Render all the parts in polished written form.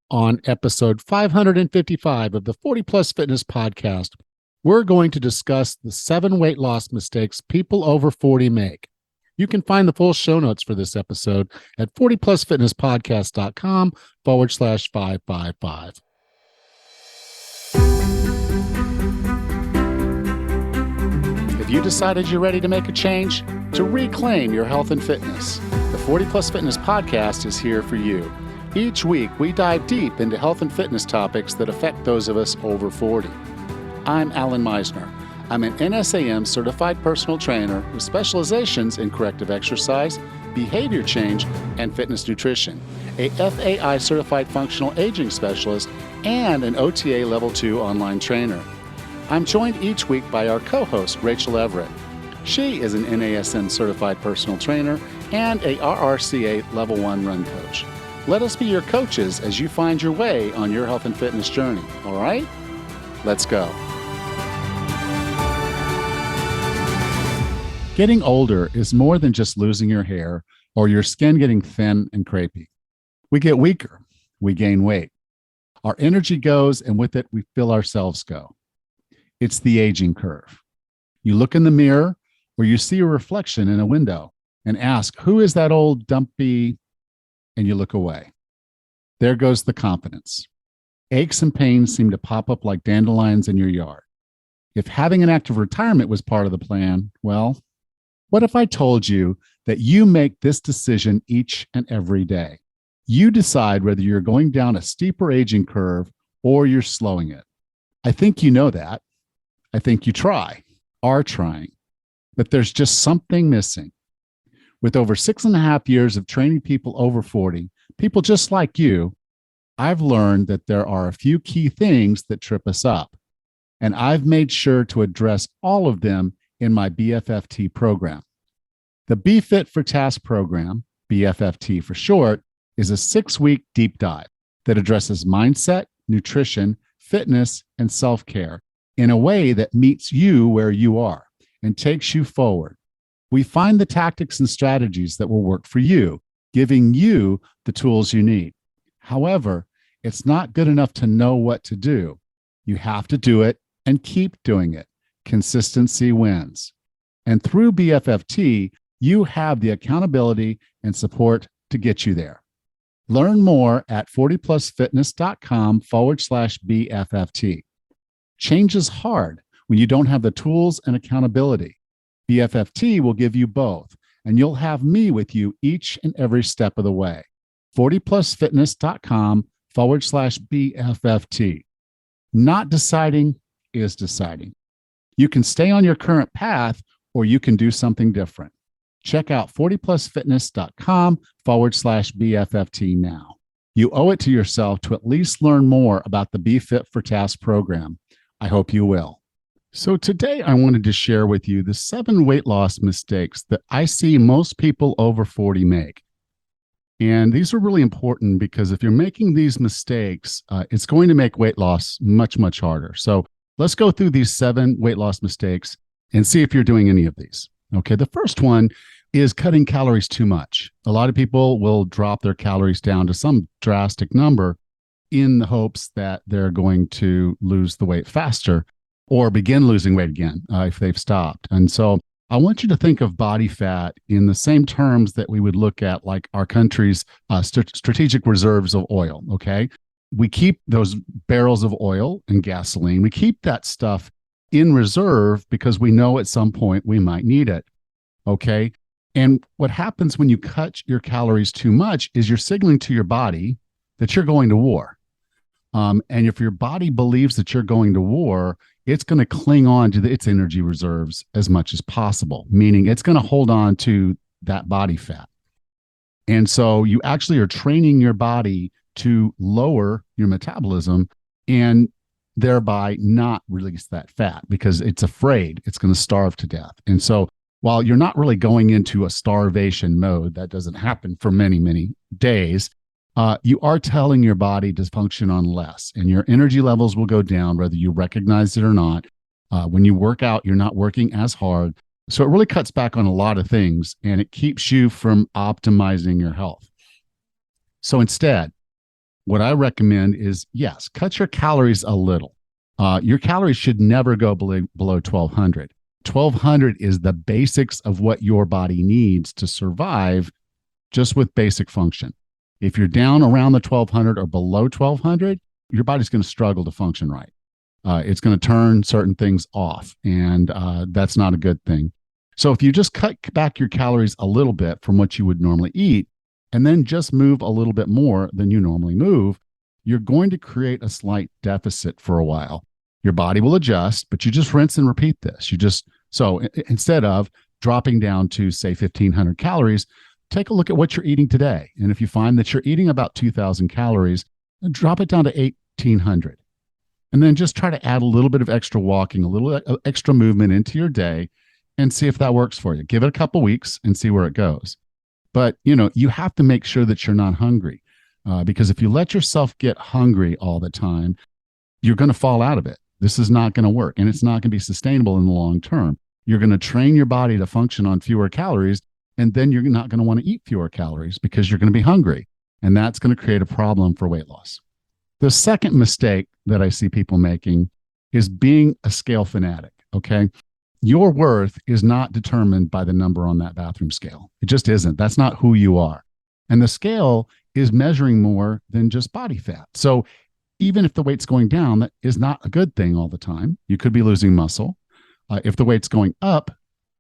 On episode 555 of the 40 Plus Fitness Podcast, we're going to discuss the 7 weight loss mistakes people over 40 make. You can find the full show notes for this episode at 40plusfitnesspodcast.com/555. Have you decided you're ready to make a change? To reclaim your health and fitness? The 40 Plus Fitness Podcast is here for you. Each week, we dive deep into health and fitness topics that affect those of us over 40. I'm Alan Meisner. I'm an NSAM certified personal trainer with specializations in corrective exercise, behavior change, and fitness nutrition, a FAI certified functional aging specialist, and an OTA Level 2 online trainer. I'm joined each week by our co-host, Rachel Everett. She is an NASM certified personal trainer and a RRCA Level 1 run coach. Let us be your coaches as you find your way on your health and fitness journey, all right? Let's go. Getting older is more than just losing your hair or your skin getting thin and crepey. We get weaker, we gain weight. Our energy goes, and with it, we feel ourselves go. It's the aging curve. You look in the mirror or you see a reflection in a window and ask, who is that old dumpy? And you look away. There goes the confidence. Aches and pains seem to pop up like dandelions in your yard. If having an active retirement was part of the plan, well, what if I told you that you make this decision each and every day? You decide whether you're going down a steeper aging curve or you're slowing it. I think you know that. I think you are trying, but there's just something missing. With over 6.5 years of training people over 40, people just like you, I've learned that there are a few key things that trip us up, and I've made sure to address all of them in my BFFT program. The Be Fit for Task program, BFFT for short, is a 6-week deep dive that addresses mindset, nutrition, fitness, and self-care in a way that meets you where you are and takes you forward. We find the tactics and strategies that will work for you, giving you the tools you need. However, it's not good enough to know what to do. You have to do it and keep doing it. Consistency wins. And through BFFT, you have the accountability and support to get you there. Learn more at 40plusfitness.com/BFFT. Change is hard when you don't have the tools and accountability. BFFT will give you both, and you'll have me with you each and every step of the way. 40plusfitness.com/BFFT. Not deciding is deciding. You can stay on your current path or you can do something different. Check out 40plusfitness.com/BFFT now. You owe it to yourself to at least learn more about the Be Fit for Task program. I hope you will. So today I wanted to share with you the 7 weight loss mistakes that I see most people over 40 make. And these are really important because if you're making these mistakes, it's going to make weight loss much, much harder. So let's go through these 7 weight loss mistakes and see if you're doing any of these. Okay, the first one is cutting calories too much. A lot of people will drop their calories down to some drastic number in the hopes that they're going to lose the weight faster or begin losing weight again if they've stopped. And so I want you to think of body fat in the same terms that we would look at like our country's strategic reserves of oil, okay? We keep those barrels of oil and gasoline. We keep that stuff in reserve because we know at some point we might need it, okay? And what happens when you cut your calories too much is you're signaling to your body that you're going to war. And if your body believes that you're going to war, it's going to cling on to its energy reserves as much as possible, meaning it's going to hold on to that body fat. And so you actually are training your body to lower your metabolism and thereby not release that fat because it's afraid it's going to starve to death. And so while you're not really going into a starvation mode, that doesn't happen for many, many days, you are telling your body to function on less, and your energy levels will go down whether you recognize it or not. When you work out, you're not working as hard. So it really cuts back on a lot of things, and it keeps you from optimizing your health. So instead, What I recommend is, yes, cut your calories a little. Your calories should never go below 1200. 1200 is the basics of what your body needs to survive just with basic function. If you're down around the 1200 or below 1200, your body's going to struggle to function right. It's going to turn certain things off, and that's not a good thing. So if you just cut back your calories a little bit from what you would normally eat, and then just move a little bit more than you normally move, you're going to create a slight deficit for a while. Your body will adjust, but you just rinse and repeat this. So instead of dropping down to, say, 1500 calories, take a look at what you're eating today. And if you find that you're eating about 2000 calories, drop it down to 1800. And then just try to add a little bit of extra walking, a little extra movement into your day, and see if that works for you. Give it a couple weeks and see where it goes. But, you have to make sure that you're not hungry, because if you let yourself get hungry all the time, you're going to fall out of it. This is not going to work, and it's not going to be sustainable in the long term. You're going to train your body to function on fewer calories, and then you're not going to want to eat fewer calories because you're going to be hungry, and that's going to create a problem for weight loss. The second mistake that I see people making is being a scale fanatic, okay? Your worth is not determined by the number on that bathroom scale. It just isn't. That's not who you are. And the scale is measuring more than just body fat. So even if the weight's going down, that is not a good thing all the time. You could be losing muscle. If the weight's going up,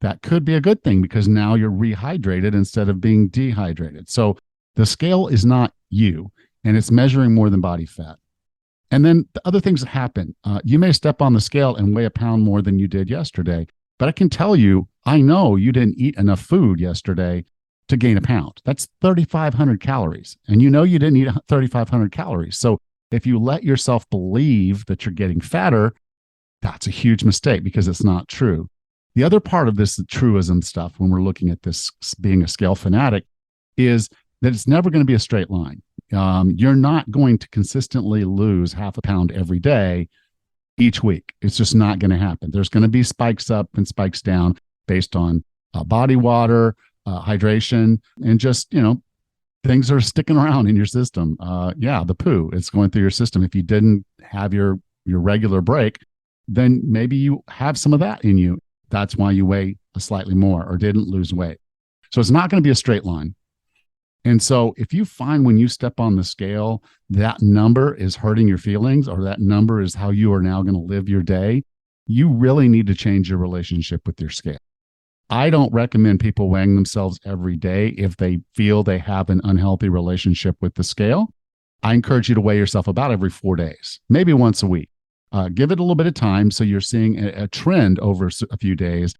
that could be a good thing because now you're rehydrated instead of being dehydrated. So the scale is not you, and it's measuring more than body fat. And then the other things that happen, you may step on the scale and weigh a pound more than you did yesterday. But I can tell you, I know you didn't eat enough food yesterday to gain a pound. That's 3,500 calories. And you didn't eat 3,500 calories. So if you let yourself believe that you're getting fatter, that's a huge mistake because it's not true. The other part of this truism stuff, when we're looking at this being a scale fanatic, is that it's never going to be a straight line. You're not going to consistently lose half a pound every day each week. It's just not going to happen. There's going to be spikes up and spikes down based on body water, hydration, and just, things are sticking around in your system. The poo, it's going through your system. If you didn't have your regular break, then maybe you have some of that in you. That's why you weigh slightly more or didn't lose weight. So it's not going to be a straight line. And so if you find when you step on the scale, that number is hurting your feelings or that number is how you are now going to live your day, you really need to change your relationship with your scale. I don't recommend people weighing themselves every day if they feel they have an unhealthy relationship with the scale. I encourage you to weigh yourself about every 4 days, maybe once a week. Give it a little bit of time so you're seeing a trend over a few days.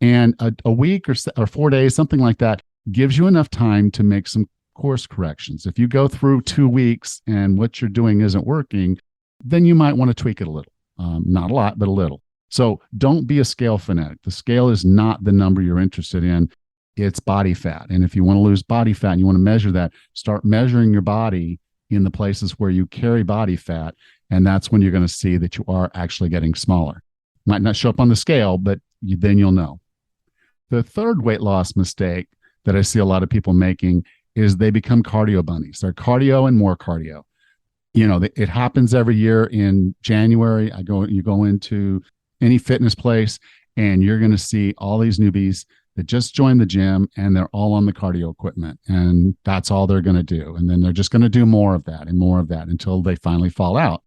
And a week or 4 days, something like that, gives you enough time to make some course corrections. If you go through 2 weeks and what you're doing isn't working, then you might want to tweak it a little. Not a lot, but a little. So don't be a scale fanatic. The scale is not the number you're interested in. It's body fat. And if you want to lose body fat and you want to measure that, start measuring your body in the places where you carry body fat. And that's when you're going to see that you are actually getting smaller. Might not show up on the scale, but then you'll know. The third weight loss mistake that I see a lot of people making is they become cardio bunnies. They're cardio and more cardio. It happens every year in January. You go into any fitness place and you're going to see all these newbies that just joined the gym and they're all on the cardio equipment and that's all they're going to do. And then they're just going to do more of that and more of that until they finally fall out.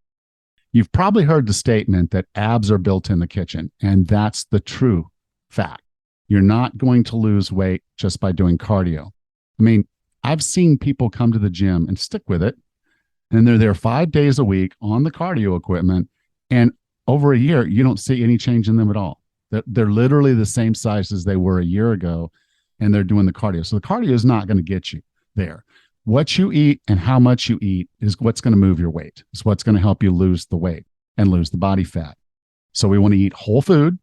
You've probably heard the statement that abs are built in the kitchen, and that's the true fact. You're not going to lose weight just by doing cardio. I mean, I've seen people come to the gym and stick with it, and they're there 5 days a week on the cardio equipment, and over a year, you don't see any change in them at all. They're literally the same size as they were a year ago, and they're doing the cardio. So the cardio is not going to get you there. What you eat and how much you eat is what's going to move your weight. It's what's going to help you lose the weight and lose the body fat. So we want to eat whole food,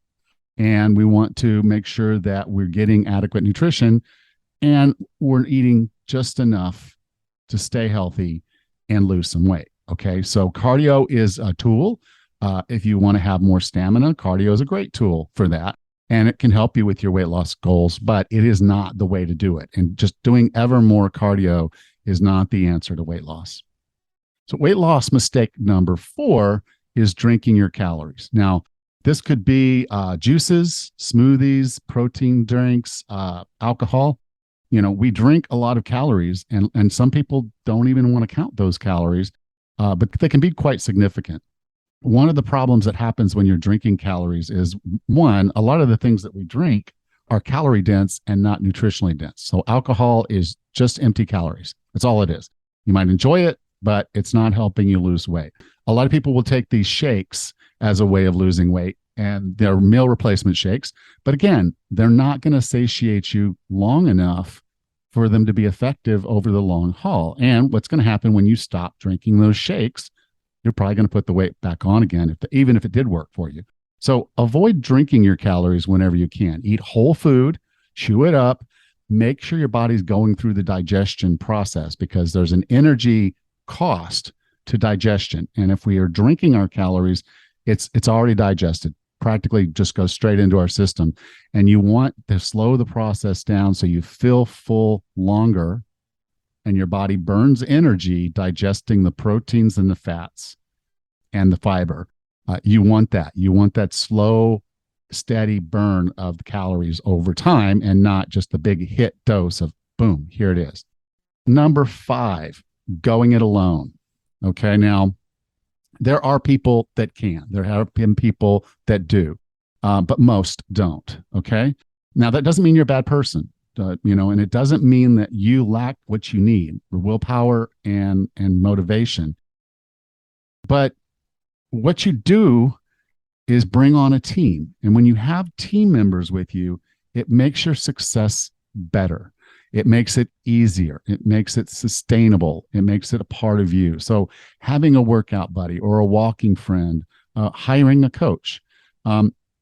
and we want to make sure that we're getting adequate nutrition and we're eating just enough to stay healthy and lose some weight. Okay. So cardio is a tool. If you want to have more stamina, cardio is a great tool for that. And it can help you with your weight loss goals, but it is not the way to do it. And just doing ever more cardio is not the answer to weight loss. So, weight loss mistake number 4 is drinking your calories. Now, this could be juices, smoothies, protein drinks, alcohol. We drink a lot of calories, and some people don't even want to count those calories, but they can be quite significant. One of the problems that happens when you're drinking calories is, one, a lot of the things that we drink are calorie dense and not nutritionally dense. So alcohol is just empty calories. That's all it is. You might enjoy it, but it's not helping you lose weight. A lot of people will take these shakes as a way of losing weight, and they're meal replacement shakes. But again, they're not going to satiate you long enough for them to be effective over the long haul. And what's going to happen when you stop drinking those shakes, you're probably going to put the weight back on again, even if it did work for you. So avoid drinking your calories whenever you can. Eat whole food, chew it up, make sure your body's going through the digestion process, because there's an energy cost to digestion. And if we are drinking our calories, it's already digested, practically just goes straight into our system. And you want to slow the process down so you feel full longer and your body burns energy digesting the proteins and the fats and the fiber. You want that. You want that slow, steady burn of the calories over time, and not just the big hit dose of boom, here it is. Number 5, going it alone. Okay. Now, there are people that can. There have been people that do, but most don't. Okay. Now, that doesn't mean you're a bad person, and it doesn't mean that you lack what you need, willpower and motivation. But what you do is bring on a team. And when you have team members with you, it makes your success better. It makes it easier. It makes it sustainable. It makes it a part of you. So having a workout buddy or a walking friend, hiring a coach,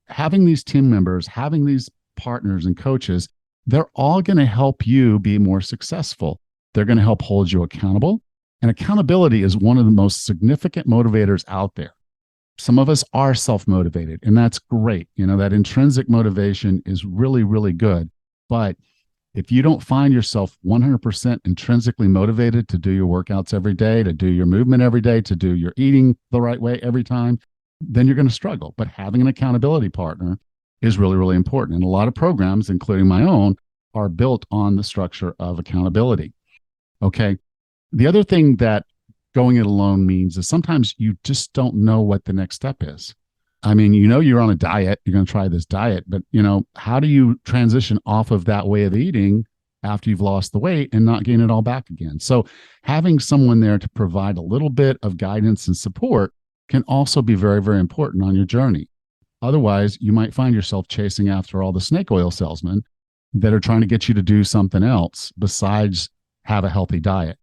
having these team members, having these partners and coaches, they're all going to help you be more successful. They're going to help hold you accountable. And accountability is one of the most significant motivators out there. Some of us are self-motivated, and that's great. That intrinsic motivation is really, really good. But if you don't find yourself 100% intrinsically motivated to do your workouts every day, to do your movement every day, to do your eating the right way every time, then you're going to struggle. But having an accountability partner is really, really important. And a lot of programs, including my own, are built on the structure of accountability. Okay. The other thing that going it alone means is sometimes you just don't know what the next step is. I mean, you're on a diet, you're going to try this diet, but how do you transition off of that way of eating after you've lost the weight and not gain it all back again? So having someone there to provide a little bit of guidance and support can also be very, very important on your journey. Otherwise, you might find yourself chasing after all the snake oil salesmen that are trying to get you to do something else besides have a healthy diet.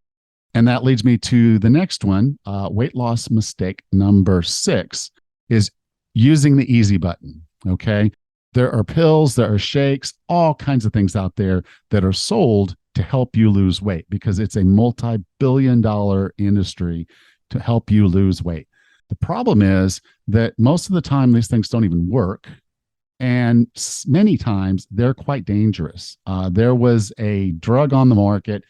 And that leads me to the next one. Weight loss mistake number 6 is using the easy button. Okay. There are pills, there are shakes, all kinds of things out there that are sold to help you lose weight, because it's a multi-billion-dollar industry to help you lose weight. The problem is that most of the time these things don't even work. And many times they're quite dangerous. There was a drug on the market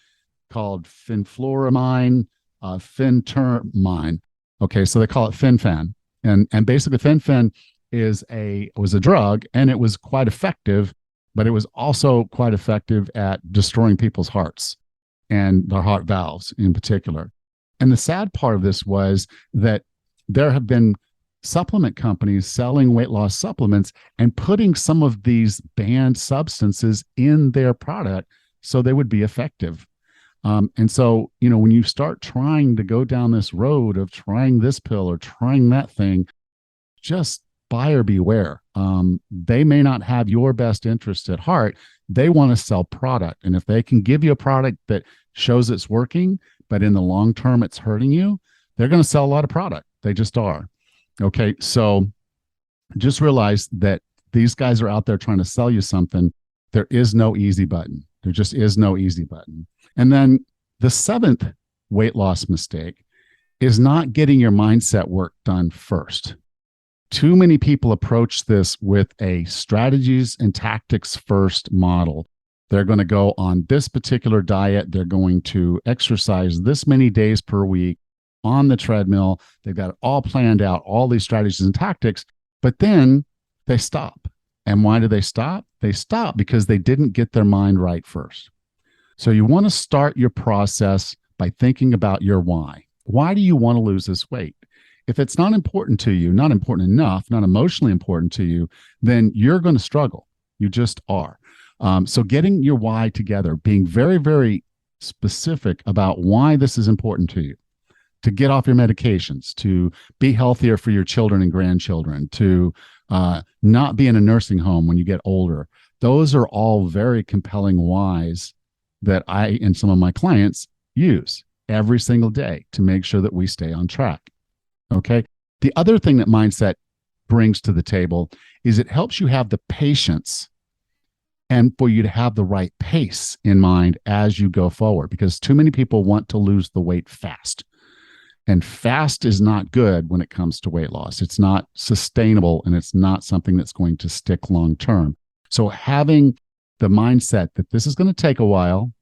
called fenfluramine, phentermine. Okay, so they call it fen-phen. And basically fen-phen was a drug, and it was quite effective, but it was also quite effective at destroying people's hearts and their heart valves in particular. And the sad part of this was that there have been supplement companies selling weight loss supplements and putting some of these banned substances in their product so they would be effective. And so, when you start trying to go down this road of trying this pill or trying that thing, just buyer beware. They may not have your best interest at heart. They want to sell product. And if they can give you a product that shows it's working, but in the long term, it's hurting you, they're going to sell a lot of product. They just are. Okay. So just realize that these guys are out there trying to sell you something. There is no easy button. There just is no easy button. And then the 7th weight loss mistake is not getting your mindset work done first. Too many people approach this with a strategies and tactics first model. They're going to go on this particular diet. They're going to exercise this many days per week. on the treadmill. They've got it all planned out, all these strategies and tactics, but then they stop. And why do they stop? They stop because they didn't get their mind right first. So you want to start your process by thinking about your why. Why do you want to lose this weight? If it's not important to you, not important enough, not emotionally important to you, then you're going to struggle. You just are. So getting your why together, being very, very specific about why this is important to you, to get off your medications, to be healthier for your children and grandchildren, to not be in a nursing home when you get older. Those are all very compelling whys that I and some of my clients use every single day to make sure that we stay on track. Okay. The other thing that mindset brings to the table is it helps you have the patience and for you to have the right pace in mind as you go forward, because too many people want to lose the weight fast. And fast is not good when it comes to weight loss. It's not sustainable, and it's not something that's going to stick long term. So having the mindset that this is going to take a while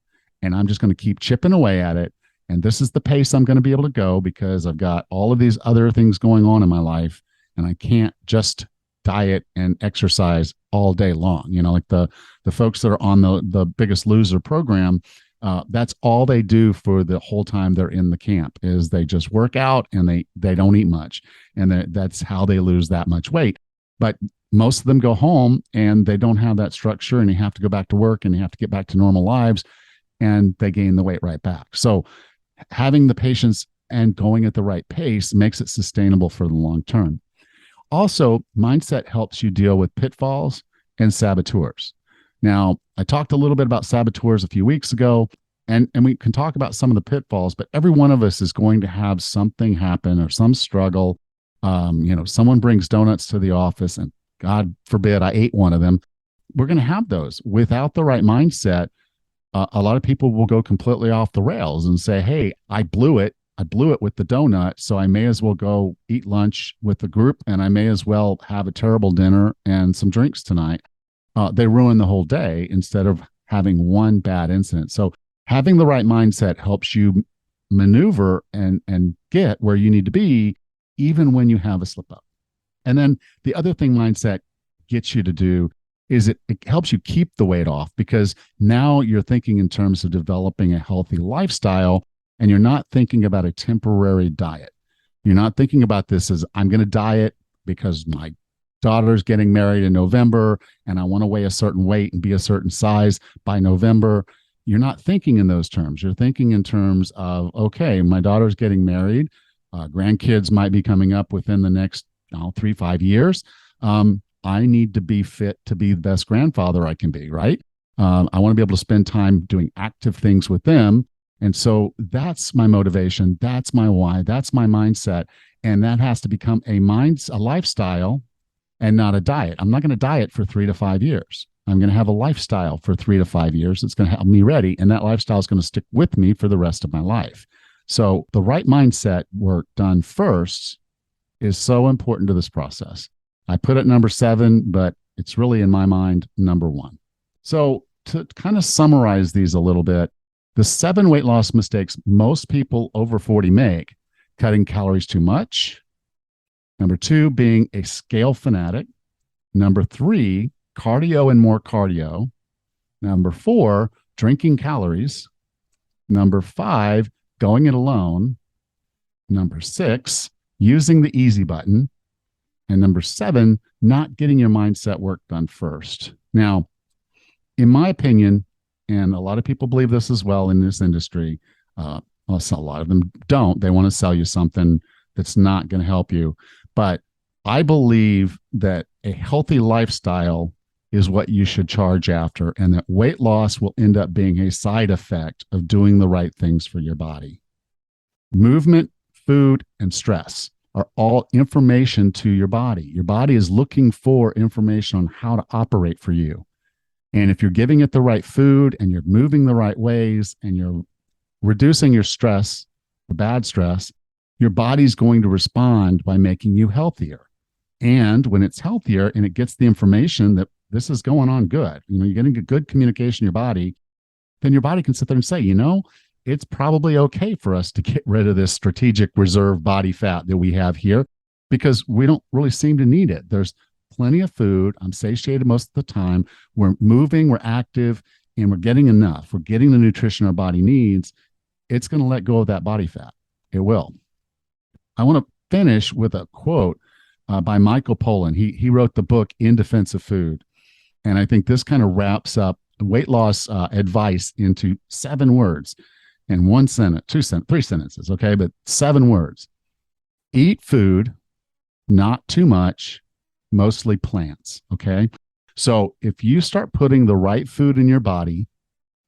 and I'm just going to keep chipping away at it. And this is the pace I'm going to be able to go because I've got all of these other things going on in my life, and I can't just diet and exercise all day long. You know, like the folks that are on the Biggest Loser program, that's all they do for the whole time they're in the camp is they just work out and they don't eat much. And that's how they lose that much weight. But most of them go home and they don't have that structure, and you have to go back to work and you have to get back to normal lives, and they gain the weight right back. So having the patience and going at the right pace makes it sustainable for the long term. Also, mindset helps you deal with pitfalls and saboteurs. Now, I talked a little bit about saboteurs a few weeks ago, and we can talk about some of the pitfalls, but every one of us is going to have something happen or some struggle. Someone brings donuts to the office, and God forbid I ate one of them. We're going to have those. Without the right mindset, a lot of people will go completely off the rails and say, hey, I blew it. I blew it with the donut, so I may as well go eat lunch with the group, and I may as well have a terrible dinner and some drinks tonight. They ruin the whole day instead of having one bad incident. So having the right mindset helps you maneuver and get where you need to be, even when you have a slip up. And then the other thing mindset gets you to do is it helps you keep the weight off, because now you're thinking in terms of developing a healthy lifestyle, and you're not thinking about a temporary diet. You're not thinking about this as I'm going to diet because my daughter's getting married in November and I want to weigh a certain weight and be a certain size by November. You're not thinking in those terms. You're thinking in terms of, okay, my daughter's getting married. Grandkids might be coming up within the next 3-5 years. I need to be fit to be the best grandfather I can be, right? I want to be able to spend time doing active things with them. And so that's my motivation. That's my why. That's my mindset. And that has to become a lifestyle and not a diet. I'm not going to diet for 3 to 5 years. I'm going to have a lifestyle for 3 to 5 years. It's going to help me ready. And that lifestyle is going to stick with me for the rest of my life. So the right mindset work done first is so important to this process. I put it number 7, but it's really in my mind, number 1. So to kind of summarize these a little bit, the 7 weight loss mistakes most people over 40 make: cutting calories too much. Number 2, being a scale fanatic. Number 3, cardio and more cardio. Number 4, drinking calories. Number 5, going it alone. Number 6, using the easy button. And number 7, not getting your mindset work done first. Now, in my opinion, and a lot of people believe this as well in this industry, a lot of them don't. They want to sell you something that's not going to help you. But I believe that a healthy lifestyle is what you should charge after, and that weight loss will end up being a side effect of doing the right things for your body. Movement, food, and stress are all information to your body. Your body is looking for information on how to operate for you. And if you're giving it the right food and you're moving the right ways and you're reducing your stress, the bad stress, your body's going to respond by making you healthier. And when it's healthier and it gets the information that this is going on good, you're getting a good communication in your body, then your body can sit there and say, it's probably okay for us to get rid of this strategic reserve body fat that we have here because we don't really seem to need it. There's plenty of food. I'm satiated most of the time. We're moving, we're active, and we're getting enough. We're getting the nutrition our body needs. It's going to let go of that body fat. It will. I want to finish with a quote by Michael Pollan. He wrote the book In Defense of Food. And I think this kind of wraps up weight loss advice into 7 words and 1 sentence, 3 sentences, okay? But 7 words. Eat food, not too much, mostly plants, okay? So if you start putting the right food in your body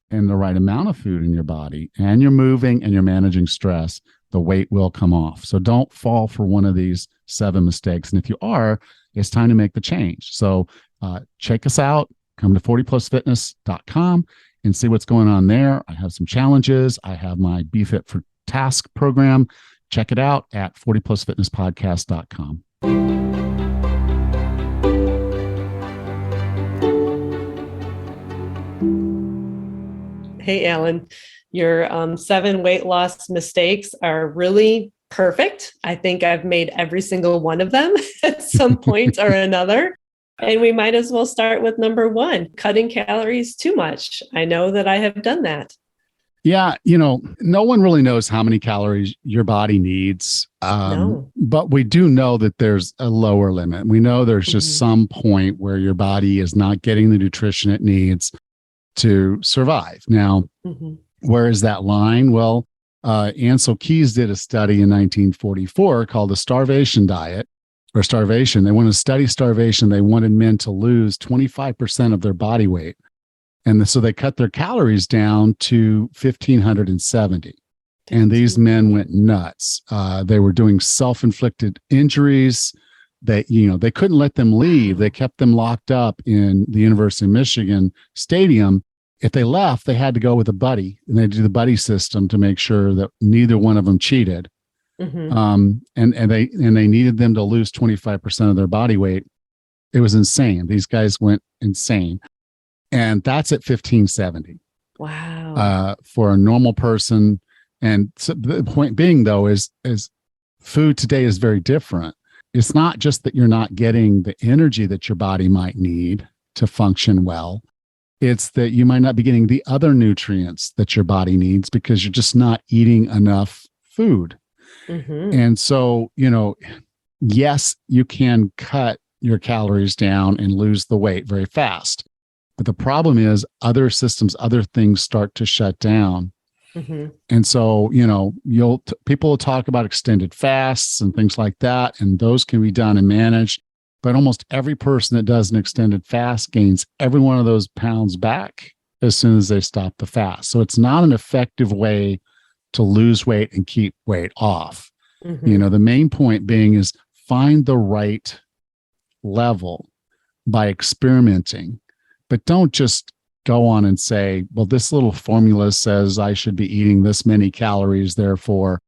and the right amount of food in your body, and you're moving and you're managing stress, the weight will come off. So don't fall for one of these 7 mistakes. And if you are, it's time to make the change. So check us out. Come to 40plusfitness.com and see what's going on there. I have some challenges. I have my Be Fit for Task program. Check it out at 40plusfitnesspodcast.com. Hey, Alan, your 7 weight loss mistakes are really perfect. I think I've made every single one of them at some point or another. And we might as well start with number 1, cutting calories too much. I know that I have done that. Yeah, no one really knows how many calories your body needs. No. But we do know that there's a lower limit. We know there's just some point where your body is not getting the nutrition it needs to survive. Now, where is that line? Well, Ansel Keys did a study in 1944 called the starvation diet or starvation. They wanted to study starvation. They wanted men to lose 25% of their body weight. And so they cut their calories down to 1,570. And these men went nuts. They were doing self-inflicted injuries. They couldn't let them leave. They kept them locked up in the University of Michigan stadium. If they left, they had to go with a buddy, and they do the buddy system to make sure that neither one of them cheated. And they needed them to lose 25% of their body weight. It was insane. These guys went insane. And that's at 1570. Wow. For a normal person. And so the point being, though, is food today is very different. It's not just that you're not getting the energy that your body might need to function well. It's that you might not be getting the other nutrients that your body needs because you're just not eating enough food. And so, yes, you can cut your calories down and lose the weight very fast. But the problem is other systems, other things start to shut down. And so, people will talk about extended fasts and things like that, and those can be done and managed. But almost every person that does an extended fast gains every one of those pounds back as soon as they stop the fast. So it's not an effective way to lose weight and keep weight off. The main point being is find the right level by experimenting, but don't just go on and say, well, this little formula says I should be eating this many calories. Therefore,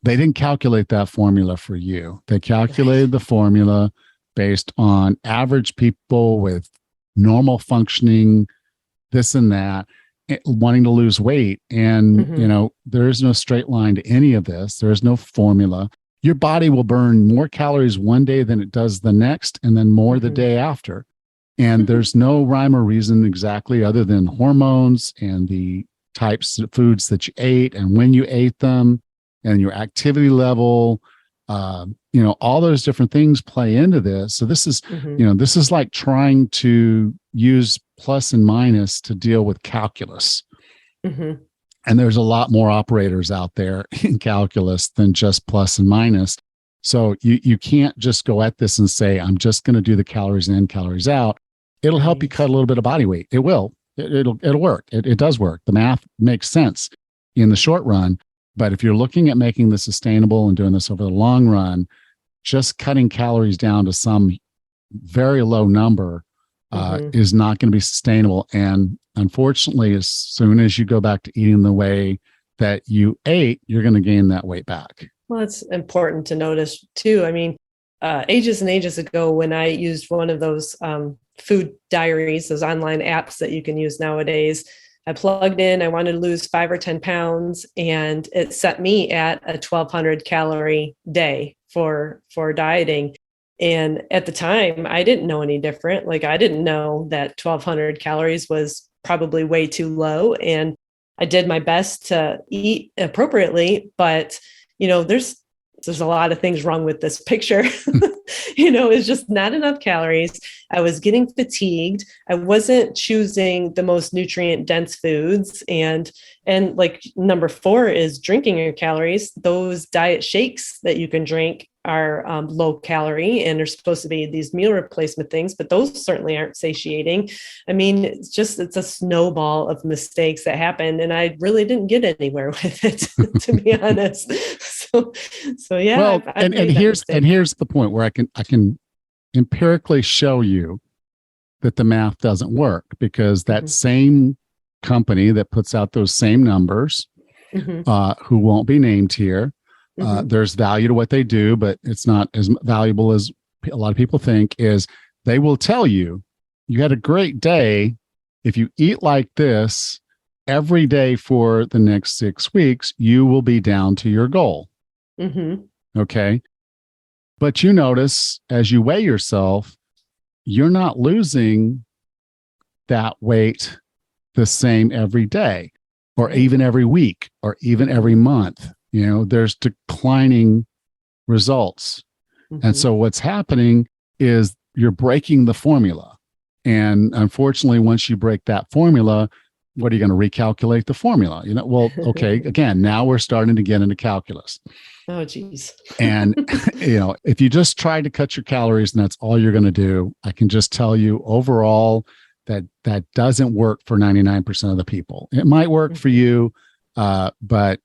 they didn't calculate that formula for you. They calculated the formula based on average people with normal functioning, this and that, wanting to lose weight. And, there is no straight line to any of this. There is no formula. Your body will burn more calories one day than it does the next, and then more the day after. And there's no rhyme or reason exactly other than hormones and the types of foods that you ate and when you ate them and your activity level. All those different things play into this. So this is, this is like trying to use plus and minus to deal with calculus. And there's a lot more operators out there in calculus than just plus and minus. So you can't just go at this and say, I'm just going to do the calories in, calories out. It'll help you cut a little bit of body weight. It will. It'll work. It does work. The math makes sense in the short run. But if you're looking at making this sustainable and doing this over the long run, just cutting calories down to some very low number is not going to be sustainable. And unfortunately, as soon as you go back to eating the way that you ate, you're going to gain that weight back. Well, it's important to notice too. I mean, ages and ages ago, when I used one of those food diaries, those online apps that you can use nowadays, I plugged in, I wanted to lose 5 or 10 pounds, and it set me at a 1,200 calorie day for dieting. And at the time, I didn't know any different. Like, I didn't know that 1,200 calories was probably way too low. And I did my best to eat appropriately, but there's a lot of things wrong with this picture. It's just not enough calories. I was getting fatigued. I wasn't choosing the most nutrient dense foods. And like number 4 is drinking your calories. Those diet shakes that you can drink are low calorie and are supposed to be these meal replacement things, but those certainly aren't satiating. I mean, it's a snowball of mistakes that happened, and I really didn't get anywhere with it, to be honest. So yeah. Well, and here's the point where I can empirically show you that the math doesn't work, because that same company that puts out those same numbers, who won't be named here, there's value to what they do, but it's not as valuable as a lot of people think, is they will tell you had a great day if you eat like this every day for the next 6 weeks, you will be down to your goal. Okay. But you notice as you weigh yourself, you're not losing that weight the same every day, or even every week, or even every month. There's declining results. And so what's happening is you're breaking the formula. And unfortunately, once you break that formula, what are you going to recalculate the formula? Well, okay, again, now we're starting to get into calculus. Oh, geez. And, if you just try to cut your calories and that's all you're going to do, I can just tell you overall that doesn't work for 99% of the people. It might work for you, but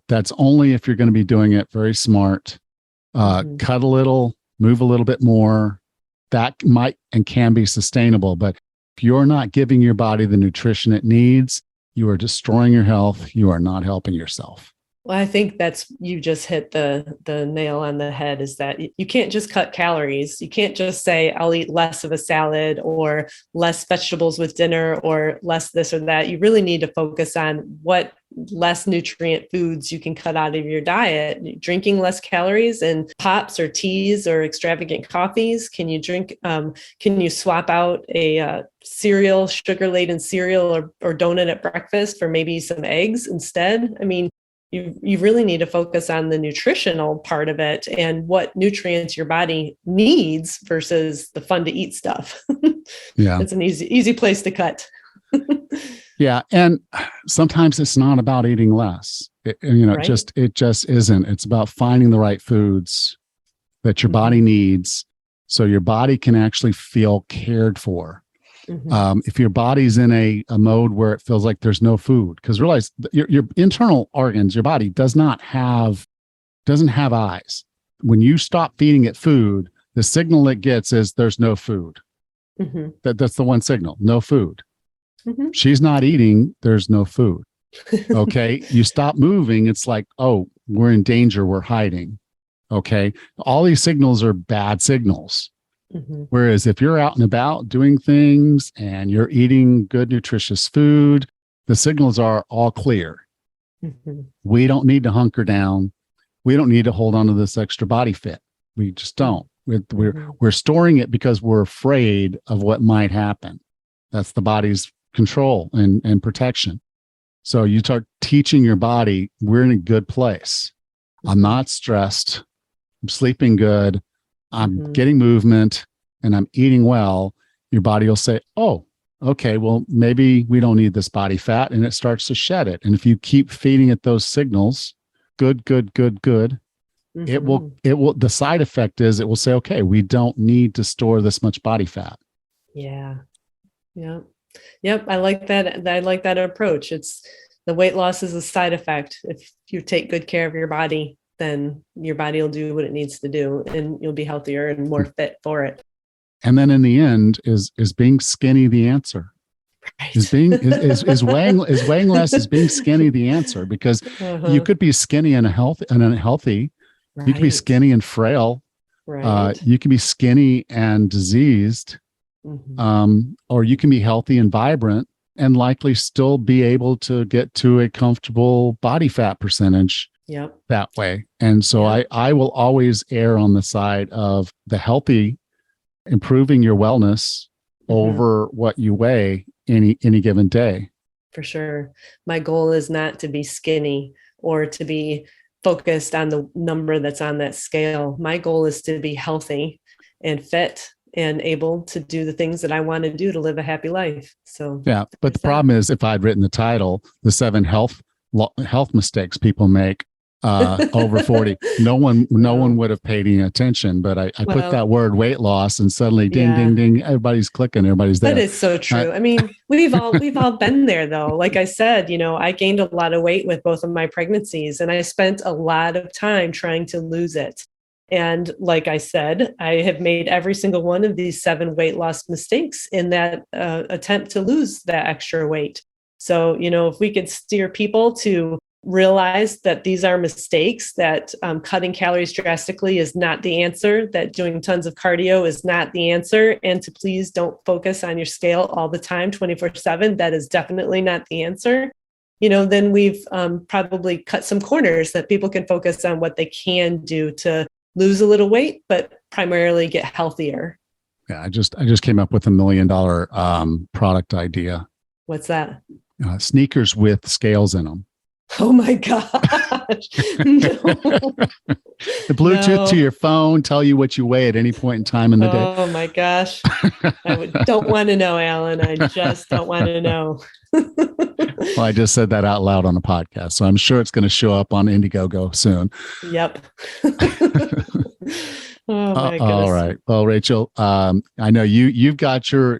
that's only if you're going to be doing it very smart. Cut a little, move a little bit more. That might and can be sustainable. But if you're not giving your body the nutrition it needs, you are destroying your health. You are not helping yourself. Well, I think you just hit the nail on the head, is that you can't just cut calories. You can't just say, I'll eat less of a salad or less vegetables with dinner or less this or that. You really need to focus on what less nutrient foods you can cut out of your diet. Drinking less calories and pops or teas or extravagant coffees. Can you swap out a cereal, sugar-laden cereal or donut at breakfast for maybe some eggs instead? I mean, you really need to focus on the nutritional part of it and what nutrients your body needs versus the fun to eat stuff. Yeah. It's an easy place to cut. Yeah. And sometimes it's not about eating less. Right? It just isn't. It's about finding the right foods that your body needs so your body can actually feel cared for. If your body's in a mode where it feels like there's no food, because realize your internal organs, your body doesn't have eyes. When you stop feeding it food, the signal it gets is there's no food. That's the one signal, no food. She's not eating, there's no food. Okay. You stop moving, it's like, oh, we're in danger, we're hiding. Okay. All these signals are bad signals. Whereas if you're out and about doing things and you're eating good, nutritious food, the signals are all clear. We don't need to hunker down. We don't need to hold on to this extra body fat. We just don't. We're storing it because we're afraid of what might happen. That's the body's control and protection. So you start teaching your body, we're in a good place. I'm not stressed. I'm sleeping good. I'm getting movement and I'm eating well. Your body will say, oh, okay, well, maybe we don't need this body fat. And it starts to shed it. And if you keep feeding it those signals, good, it will, the side effect is it will say, okay, we don't need to store this much body fat. Yeah. Yeah. Yep. I like that. I like that approach. The weight loss is a side effect. If you take good care of your body, then your body will do what it needs to do and you'll be healthier and more fit for it. And then in the end, is being skinny the answer? Right. Is weighing less, is being skinny the answer? Because you could be skinny and unhealthy. Right. You could be skinny and frail. Right. You can be skinny and diseased. Or you can be healthy and vibrant and likely still be able to get to a comfortable body fat percentage Yep. that way. And so I will always err on the side of the healthy, improving your wellness over what you weigh any given day. For sure. My goal is not to be skinny or to be focused on the number that's on that scale. My goal is to be healthy and fit and able to do the things that I want to do to live a happy life. So yeah, but the problem is, if I'd written the title, the 7 health mistakes people make over 40, no one would have paid any attention. But I put that word weight loss, and suddenly ding, ding, ding, everybody's clicking, everybody's there. That is so true. I mean, we've all been there though. Like I said, I gained a lot of weight with both of my pregnancies, and I spent a lot of time trying to lose it. And like I said, I have made every single one of these 7 weight loss mistakes in that attempt to lose that extra weight. So, if we could steer people to realize that these are mistakes, that cutting calories drastically is not the answer, that doing tons of cardio is not the answer, and to please don't focus on your scale all the time, 24/7, that is definitely not the answer. Then we've probably cut some corners that people can focus on what they can do to lose a little weight, but primarily get healthier. Yeah, I just came up with $1 million product idea. What's that? Sneakers with scales in them. Oh my gosh. The Bluetooth to your phone, tell you what you weigh at any point in time in the day. Oh my gosh. Don't want to know, Alan. I just don't want to know. Well, I just said that out loud on a podcast, so I'm sure it's going to show up on Indiegogo soon. Yep. Oh my goodness. All right. Well, Rachel, I know you've got your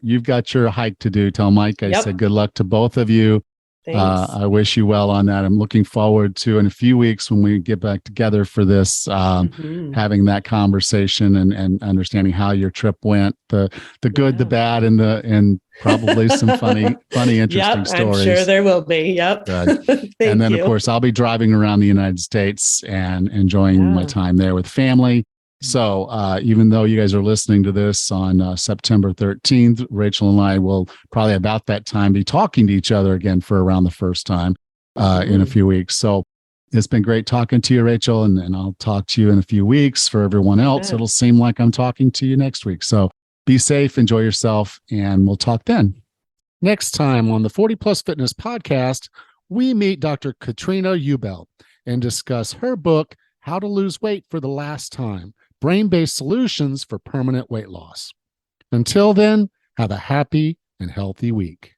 hike to do. Tell Mike I said good luck to both of you. I wish you well on that. I'm looking forward to in a few weeks when we get back together for this, having that conversation and understanding how your trip went, the good, the bad, and probably some funny, interesting stories. I'm sure there will be. Yep. And then, of course, I'll be driving around the United States and enjoying my time there with family. So even though you guys are listening to this on September 13th, Rachel and I will probably about that time be talking to each other again for around the first time in a few weeks. So it's been great talking to you, Rachel, and I'll talk to you in a few weeks. For everyone else, it'll seem like I'm talking to you next week. So be safe, enjoy yourself, and we'll talk then. Next time on the 40 Plus Fitness Podcast, we meet Dr. Katrina Ubel and discuss her book, How to Lose Weight for the Last Time: Brain-Based Solutions for Permanent Weight Loss. Until then, have a happy and healthy week.